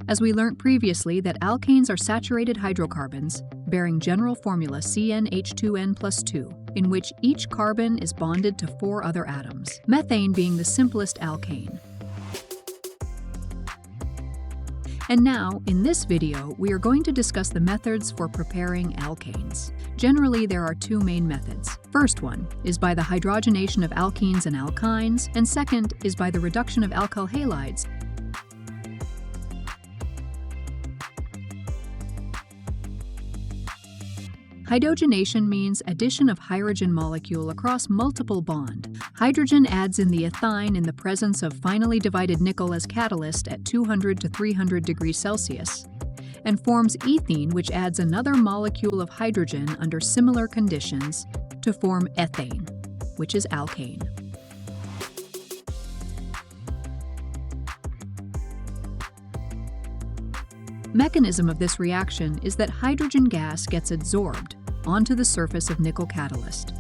as we learnt previously that alkanes are saturated hydrocarbons bearing general formula CnH2n+2, in which each carbon is bonded to 4 other atoms, methane being the simplest alkane. And now, in this video, we are going to discuss the methods for preparing alkanes. Generally, there are 2 main methods. First one is by the hydrogenation of alkenes and alkynes, and second is by the reduction of alkyl halides. Hydrogenation means addition of hydrogen molecule across multiple bond. Hydrogen adds in the ethyne in the presence of finely divided nickel as catalyst at 200 to 300 degrees Celsius, and forms ethene, which adds another molecule of hydrogen under similar conditions to form ethane, which is alkane. Mechanism of this reaction is that hydrogen gas gets adsorbed onto the surface of nickel catalyst.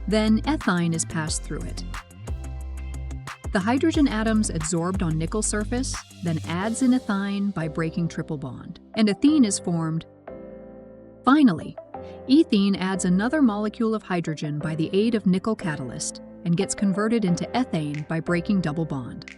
Then ethyne is passed through it. The hydrogen atoms adsorbed on nickel surface then adds in ethyne by breaking triple bond, and ethene is formed. Finally, ethene adds another molecule of hydrogen by the aid of nickel catalyst and gets converted into ethane by breaking double bond.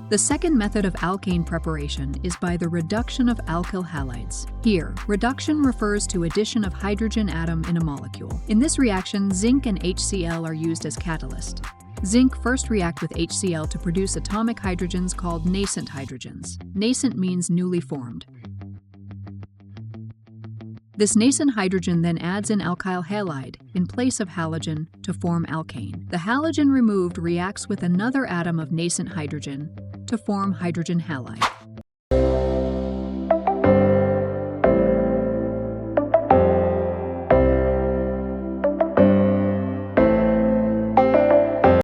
The second method of alkane preparation is by the reduction of alkyl halides. Here, reduction refers to addition of hydrogen atom in a molecule. In this reaction, zinc and HCl are used as catalyst. Zinc first react with HCl to produce atomic hydrogens called nascent hydrogens. Nascent means newly formed. This nascent hydrogen then adds in alkyl halide in place of halogen to form alkane. The halogen removed reacts with another atom of nascent hydrogen to form hydrogen halide.